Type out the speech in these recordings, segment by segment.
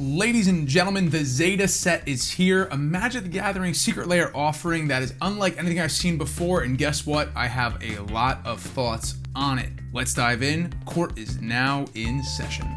Ladies and gentlemen, the Zeta Set is here, a Magic the Gathering Secret Lair offering that is unlike anything I've seen before, and guess what? I have a lot of thoughts on it. Let's dive in. Court is now in session.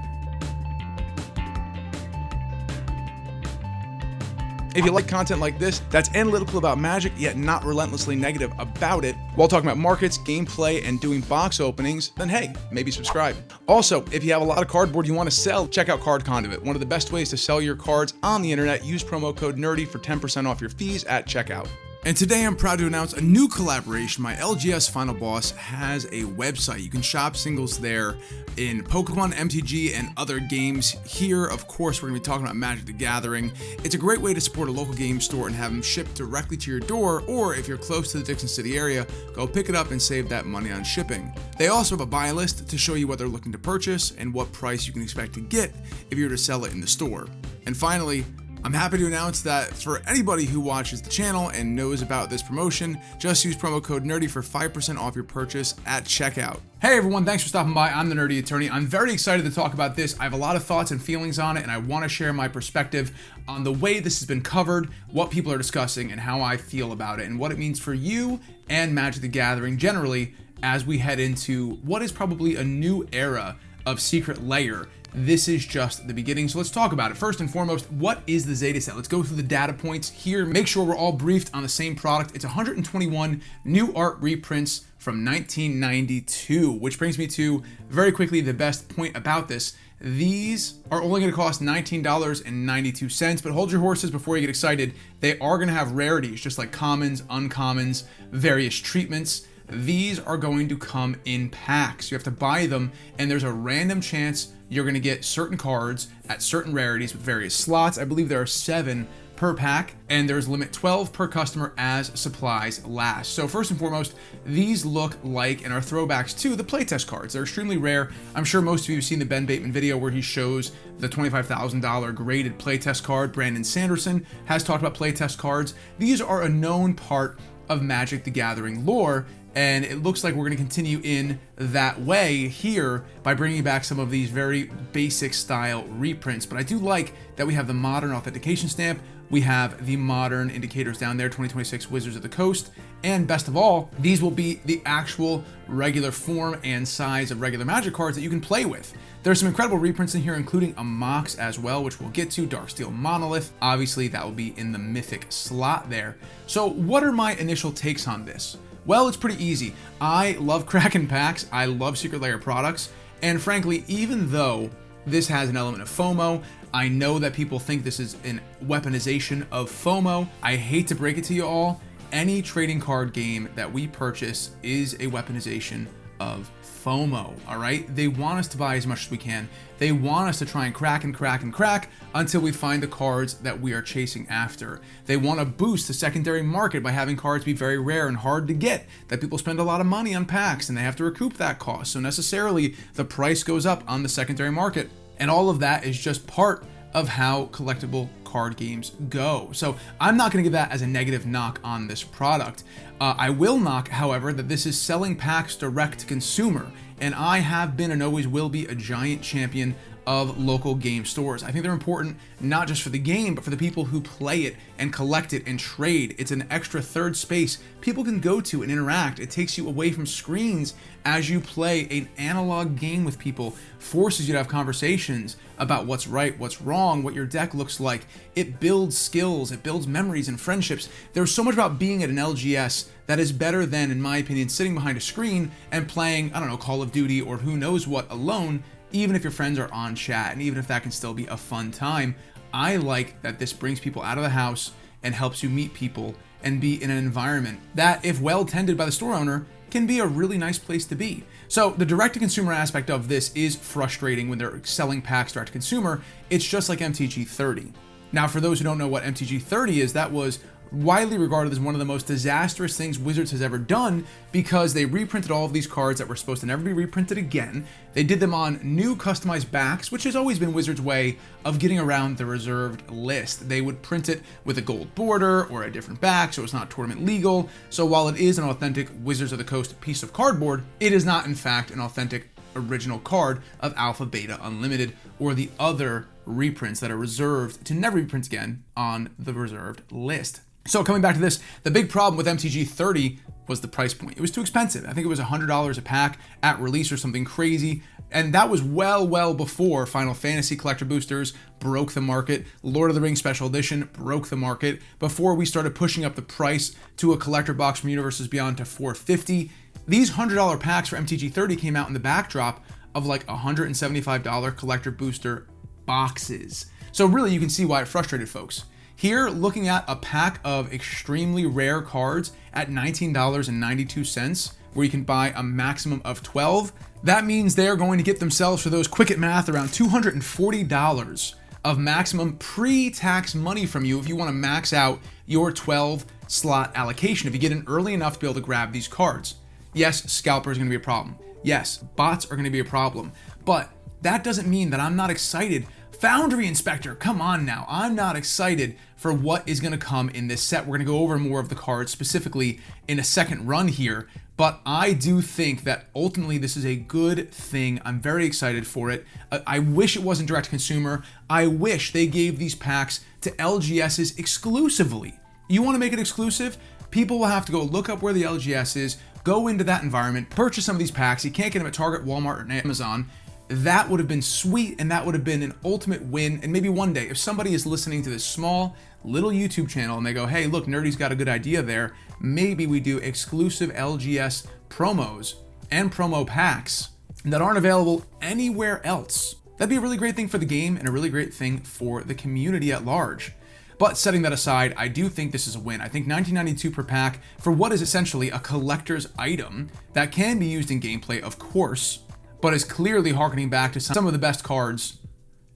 If you like content like this, that's analytical about Magic, yet not relentlessly negative about it, while talking about markets, gameplay, and doing box openings, then hey, maybe subscribe. Also, if you have a lot of cardboard you want to sell, check out Card Conduit, one of the best ways to sell your cards on the internet. Use promo code NERDY for 10% off your fees at checkout. And today I'm proud to announce a new collaboration. My LGS Final Boss has a website. You can shop singles there in Pokemon, MTG, and other games. Here, of course, we're going to be talking about Magic the Gathering. It's a great way to support a local game store and have them shipped directly to your door, or if you're close to the Dixon City area, go pick it up and save that money on shipping. They also have a buy list to show you what they're looking to purchase and what price you can expect to get if you were to sell it in the store. And finally, I'm happy to announce that for anybody who watches the channel and knows about this promotion, just use promo code NERDY for 5% off your purchase at checkout. Hey everyone, thanks for stopping by. I'm the Nerdy Attorney. I'm very excited to talk about this. I have a lot of thoughts and feelings on it, and I want to share my perspective on the way this has been covered, what people are discussing, and how I feel about it, and what it means for you and Magic the Gathering generally as we head into what is probably a new era of Secret Lair. This is just the beginning, so let's talk about it. First and foremost, what is the Zeta Set? Let's go through the data points here. Make sure we're all briefed on the same product. It's 121 new art reprints from 1992, which brings me to, very quickly, the best point about this. These are only going to cost $19.92, but hold your horses before you get excited. They are going to have rarities, just like commons, uncommons, various treatments. These are going to come in packs. You have to buy them, and there's a random chance you're going to get certain cards at certain rarities with various slots. I believe there are 7 per pack, and there's limit 12 per customer as supplies last. So first and foremost, these look like and are throwbacks to the playtest cards. They're extremely rare. I'm sure most of you have seen the Ben Bateman video where he shows the $25,000 graded playtest card. Brandon Sanderson has talked about playtest cards. These are a known part of Magic the Gathering lore, and it looks like we're going to continue in that way here by bringing back some of these very basic style reprints. But I do like that we have the modern authentication stamp, we have the modern indicators down there, 2026 Wizards of the Coast, and best of all, these will be the actual regular form and size of regular Magic cards that you can play with. There's some incredible reprints in here, including a Mox as well, which we'll get to. Darksteel Monolith, obviously that will be in the Mythic slot there. So what are my initial takes on this? Well, it's pretty easy. I love Kraken packs, I love Secret Lair products, and frankly, even though this has an element of FOMO, I know that people think this is a weaponization of FOMO. I hate to break it to you all, any trading card game that we purchase is a weaponization of FOMO, all right? They want us to buy as much as we can. They want us to try and crack and crack and crack until we find the cards that we are chasing after. They want to boost the secondary market by having cards be very rare and hard to get, that people spend a lot of money on packs and they have to recoup that cost. So necessarily the price goes up on the secondary market. And all of that is just part of how collectible card games go. So I'm not going to give that as a negative knock on this product. I will knock, however, that this is selling packs direct to consumer, and I have been and always will be a giant champion of local game stores. I think they're important not just for the game, but for the people who play it and collect it and trade. It's an extra third space people can go to and interact. It takes you away from screens as you play an analog game with people, forces you to have conversations about what's right, what's wrong, what your deck looks like. It builds skills, it builds memories and friendships. There's so much about being at an LGS that is better than, in my opinion, sitting behind a screen and playing, I don't know, Call of Duty or who knows what alone, even if your friends are on chat, and even if that can still be a fun time. I like that this brings people out of the house and helps you meet people and be in an environment that, if well tended by the store owner, can be a really nice place to be. So the direct-to-consumer aspect of this is frustrating when they're selling packs direct-to-consumer. It's just like MTG 30. Now, for those who don't know what MTG 30 is, that was widely regarded as one of the most disastrous things Wizards has ever done, because they reprinted all of these cards that were supposed to never be reprinted again. They did them on new customized backs, which has always been Wizards' way of getting around the reserved list. They would print it with a gold border or a different back, so it's not tournament legal. So while it is an authentic Wizards of the Coast piece of cardboard, it is not in fact an authentic original card of Alpha, Beta, Unlimited, or the other reprints that are reserved to never reprint again on the reserved list. So coming back to this, the big problem with MTG 30 was the price point. It was too expensive. I think it was $100 a pack at release or something crazy. And that was well before Final Fantasy collector boosters broke the market, Lord of the Rings Special Edition broke the market, before we started pushing up the price to a collector box from Universes Beyond to $450. These $100 packs for MTG 30 came out in the backdrop of like $175 collector booster boxes. So really you can see why it frustrated folks. Here, looking at a pack of extremely rare cards at $19.92, where you can buy a maximum of 12, that means they're going to get themselves, for those quick at math, around $240 of maximum pre-tax money from you if you want to max out your 12 slot allocation, if you get in early enough to be able to grab these cards. Yes, scalper is going to be a problem. Yes, bots are going to be a problem, but that doesn't mean that I'm not excited. Foundry Inspector, come on now. I'm not excited for what is going to come in this set. We're going to go over more of the cards specifically in a second run here, but I do think that ultimately this is a good thing. I'm very excited for it. I wish it wasn't direct to consumer. I wish they gave these packs to LGSs exclusively. You want to make it exclusive? People will have to go look up where the LGS is, go into that environment, purchase some of these packs. You can't get them at Target, Walmart, or Amazon. That would have been sweet, and that would have been an ultimate win. And maybe one day, if somebody is listening to this small little YouTube channel and they go, hey, look, Nerdy's got a good idea there, maybe we do exclusive LGS promos and promo packs that aren't available anywhere else. That'd be a really great thing for the game and a really great thing for the community at large. But setting that aside, I do think this is a win. I think $19.92 per pack for what is essentially a collector's item that can be used in gameplay, of course, but is clearly harkening back to some of the best cards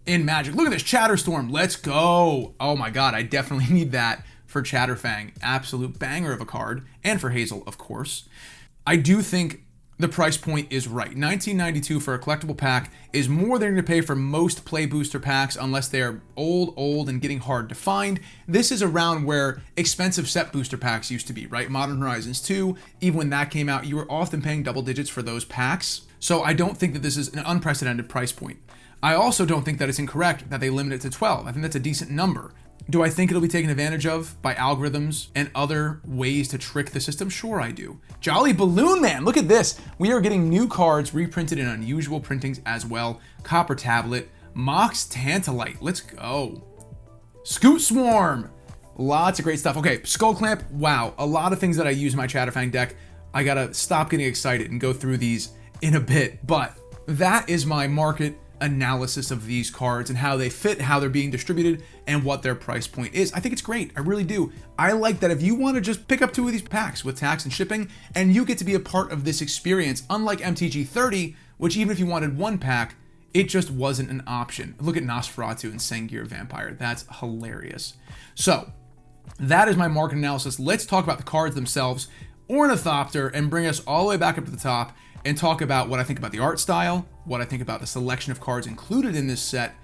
in Magic. Look at this Chatterstorm. Let's go. Oh my God, I definitely need that for Chatterfang. Absolute banger of a card. And for Hazel, of course. I do think the price point is right. $19.92 for a collectible pack is more than you're going to pay for most play booster packs unless they're old and getting hard to find. This is around where expensive set booster packs used to be, right? Modern Horizons 2, even when that came out, you were often paying double digits for those packs. So I don't think that this is an unprecedented price point. I also don't think that it's incorrect that they limit it to 12. I think that's a decent number. Do I think it'll be taken advantage of by algorithms and other ways to trick the system? Sure I do. Jolly Balloon Man, look at this. We are getting new cards reprinted in unusual printings as well. Copper Tablet, Mox Tantalite, let's go. Scoot Swarm, lots of great stuff. Okay, Skull Clamp, wow. A lot of things that I use in my Chatterfang deck. I gotta stop getting excited and go through these in a bit, but that is my market analysis of these cards and how they fit, how they're being distributed, and what their price point is. I think it's great. I really do. I like that if you want to just pick up 2 of these packs with tax and shipping, and you get to be a part of this experience, unlike MTG 30, which even if you wanted 1 pack, it just wasn't an option. Look at Nosferatu and Sengir Vampire. That's hilarious. So that is my market analysis. Let's talk about the cards themselves, Ornithopter, and bring us all the way back up to the top and talk about what I think about the art style, what I think about the selection of cards included in this set,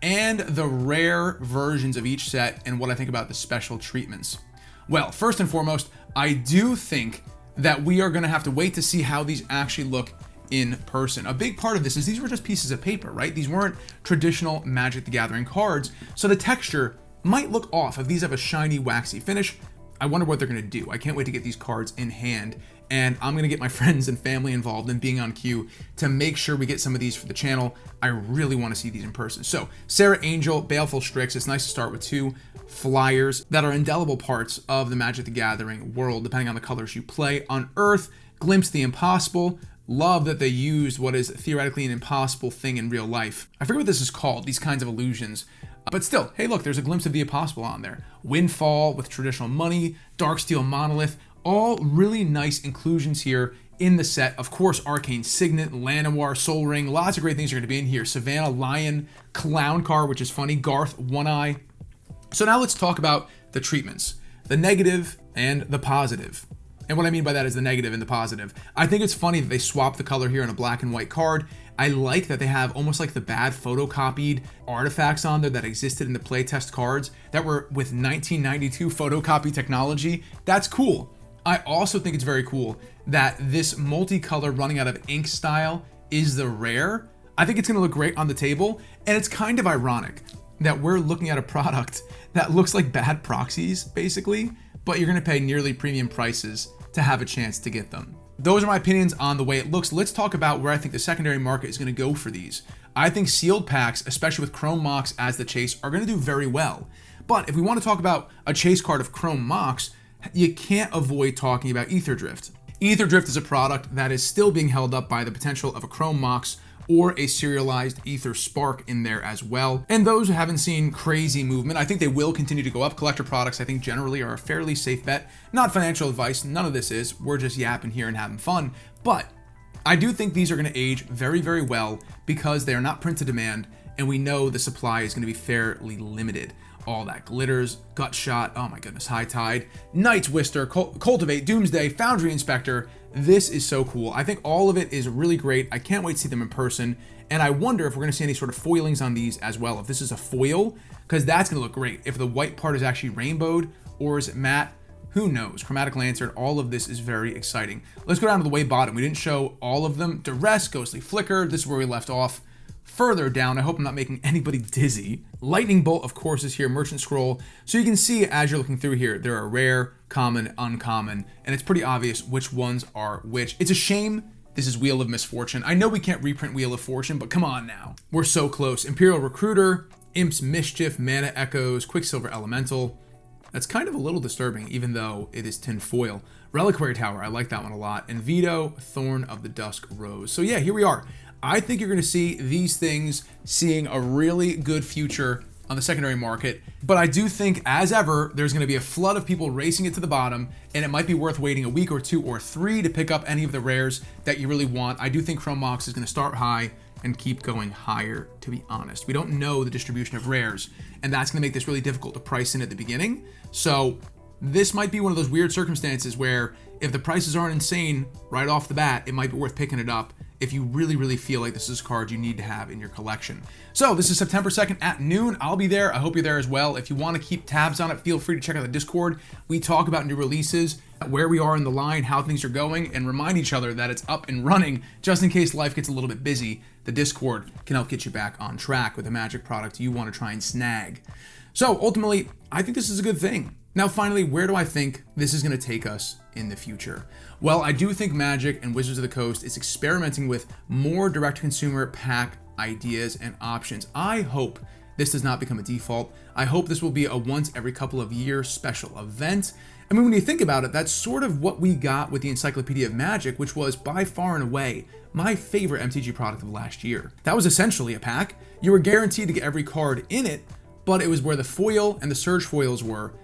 and the rare versions of each set, and what I think about the special treatments. Well, first and foremost, I do think that we are going to have to wait to see how these actually look in person. A big part of this is these were just pieces of paper, right? These weren't traditional Magic the Gathering cards, so the texture might look off. If these have a shiny, waxy finish, I wonder what they're going to do. I can't wait to get these cards in hand, and I'm going to get my friends and family involved in being on cue to make sure we get some of these for the channel. I really want to see these in person. So, Sarah Angel, Baleful Strix. It's nice to start with 2 flyers that are indelible parts of the Magic the Gathering world, depending on the colors you play. Unearth, Glimpse the Impossible. Love that they used what is theoretically an impossible thing in real life. I forget what this is called, these kinds of illusions. But still, hey look, there's a glimpse of the impossible on there. Windfall with traditional money, Darksteel Monolith, all really nice inclusions here in the set. Of course, Arcane Signet, Llanowar, Sol Ring, lots of great things are going to be in here. Savannah Lion, Clown Car, which is funny, Garth, One Eye. So now let's talk about the treatments, the negative and the positive. And what I mean by that is the negative and the positive. I think it's funny that they swapped the color here in a black and white card. I like that they have almost like the bad photocopied artifacts on there that existed in the playtest cards that were with 1992 photocopy technology. That's cool. I also think it's very cool that this multicolor running out of ink style is the rare. I think it's going to look great on the table, and it's kind of ironic that we're looking at a product that looks like bad proxies, basically, but you're going to pay nearly premium prices to have a chance to get them. Those are my opinions on the way it looks. Let's talk about where I think the secondary market is going to go for these. I think sealed packs, especially with Chrome Mox as the chase, are going to do very well. But if we want to talk about a chase card of Chrome Mox, you can't avoid talking about Ether Drift. Ether Drift is a product that is still being held up by the potential of a Chrome Mox or a serialized Ether Spark in there as well. And those who haven't seen crazy movement, I think they will continue to go up. Collector products, I think, generally are a fairly safe bet. Not financial advice, none of this is. We're just yapping here and having fun. But I do think these are going to age very, very well because they are not print to demand, and we know the supply is going to be fairly limited. All that glitters, gut shot, oh my goodness, high tide, Night's Twister, Cultivate, Doomsday, Foundry Inspector. This is so cool. I think all of it is really great. I can't wait to see them in person. And I wonder if we're going to see any sort of foilings on these as well. If this is a foil, because that's going to look great. If the white part is actually rainbowed or is it matte, who knows? Chromatic Lantern, all of this is very exciting. Let's go down to the way bottom. We didn't show all of them. Duress, Ghostly Flicker, this is where we left off. Further down, I hope I'm not making anybody dizzy. Lightning Bolt, of course, is here, Merchant Scroll. So you can see as you're looking through here, there are rare, common, uncommon, and it's pretty obvious which ones are which. It's a shame this is Wheel of Misfortune. I know we can't reprint Wheel of Fortune, but come on now. We're so close. Imperial Recruiter, Imp's Mischief, Mana Echoes, Quicksilver Elemental. That's kind of a little disturbing, even though it is tin foil. Reliquary Tower, I like that one a lot. And Veto, Thorn of the Dusk Rose. So yeah, here we are. I think you're going to see these things seeing a really good future on the secondary market, but I do think, as ever, there's going to be a flood of people racing it to the bottom, and it might be worth waiting a week or 2 or 3 to pick up any of the rares that you really want. I do think Chrome Mox is going to start high and keep going higher, to be honest. We don't know the distribution of rares, and that's going to make this really difficult to price in at the beginning. So this might be one of those weird circumstances where if the prices aren't insane right off the bat, it might be worth picking it up if you really, really feel like this is a card you need to have in your collection. So this is September 2nd at noon. I'll be there. I hope you're there as well. If you want to keep tabs on it, feel free to check out the Discord. We talk about new releases, where we are in the line, how things are going, and remind each other that it's up and running just in case life gets a little bit busy. The Discord can help get you back on track with a Magic product you want to try and snag. So ultimately, I think this is a good thing. Now, finally, where do I think this is going to take us in the future? Well, I do think Magic and Wizards of the Coast is experimenting with more direct-to-consumer pack ideas and options. I hope this does not become a default. I hope this will be a once every couple of years special event. I mean, when you think about it, that's sort of what we got with the Encyclopedia of Magic, which was by far and away my favorite MTG product of last year. That was essentially a pack. You were guaranteed to get every card in it, but it was where the foil and the surge foils were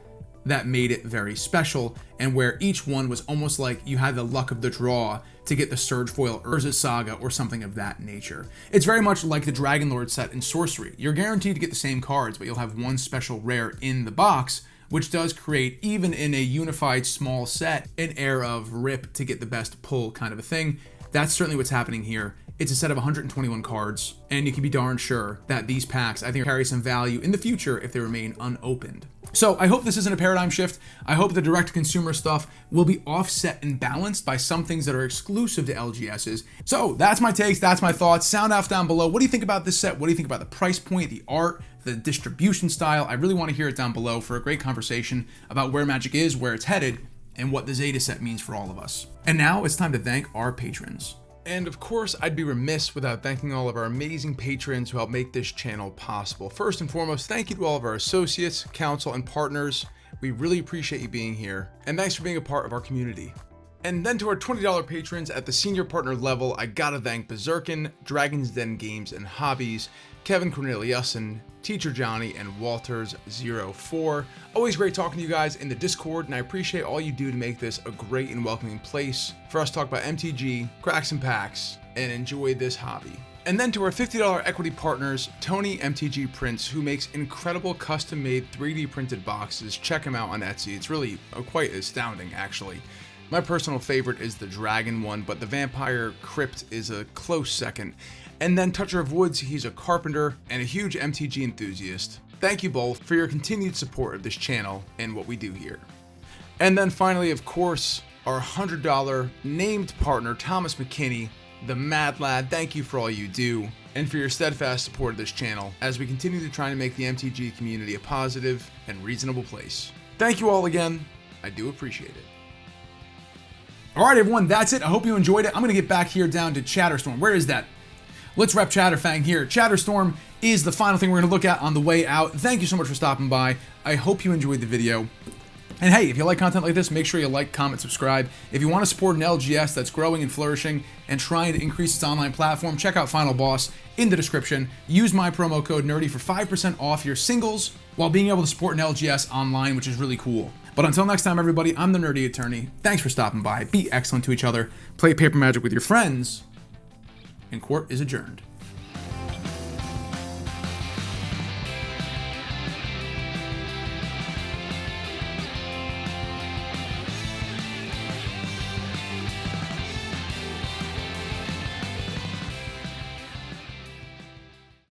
that made it very special, and where each one was almost like you had the luck of the draw to get the Surge Foil Urza Saga or something of that nature. It's very much like the Dragon Lord set in Sorcery. You're guaranteed to get the same cards, but you'll have one special rare in the box, which does create, even in a unified small set, an air of rip to get the best pull kind of a thing. That's certainly what's happening here. It's a set of 121 cards, and you can be darn sure that these packs, I think, carry some value in the future if they remain unopened. So I hope this isn't a paradigm shift. I hope the direct-to-consumer stuff will be offset and balanced by some things that are exclusive to LGSs. So that's my takes, that's my thoughts. Sound off down below. What do you think about this set? What do you think about the price point, the art, the distribution style? I really want to hear it down below for a great conversation about where Magic is, where it's headed, and what the Zeta Set means for all of us. And now it's time to thank our patrons. And of course, I'd be remiss without thanking all of our amazing patrons who help make this channel possible. First and foremost, thank you to all of our associates, counsel, and partners. We really appreciate you being here, and thanks for being a part of our community. And then to our $20 patrons at the senior partner level, I gotta thank Berserkin, Dragon's Den Games and Hobbies, Kevin Corneliussen, Teacher Johnny, and Walters04. Always great talking to you guys in the Discord, and I appreciate all you do to make this a great and welcoming place for us to talk about MTG, cracks and packs, and enjoy this hobby. And then to our $50 equity partners, Tony MTG Prints, who makes incredible custom-made 3D printed boxes. Check him out on Etsy. It's really quite astounding, actually. My personal favorite is the dragon one, but the vampire crypt is a close second. And then Toucher of Woods, he's a carpenter and a huge MTG enthusiast. Thank you both for your continued support of this channel and what we do here. And then finally, of course, our $100 named partner, Thomas McKinney, the Mad Lad. Thank you for all you do. and for your steadfast support of this channel as we continue to try to make the MTG community a positive and reasonable place. Thank you all again. I do appreciate it. All right, everyone, that's it. I hope you enjoyed it. I'm going to get back here down to Chatterstorm. Where is that? Let's rep Chatterfang here. Chatterstorm is the final thing we're going to look at on the way out. Thank you so much for stopping by. I hope you enjoyed the video. And hey, if you like content like this, make sure you like, comment, subscribe. If you want to support an LGS that's growing and flourishing and trying to increase its online platform, check out Final Boss in the description. Use my promo code NERDY for 5% off your singles while being able to support an LGS online, which is really cool. But until next time, everybody, I'm the Nerdy Attorney. Thanks for stopping by. Be excellent to each other. Play paper magic with your friends. And court is adjourned.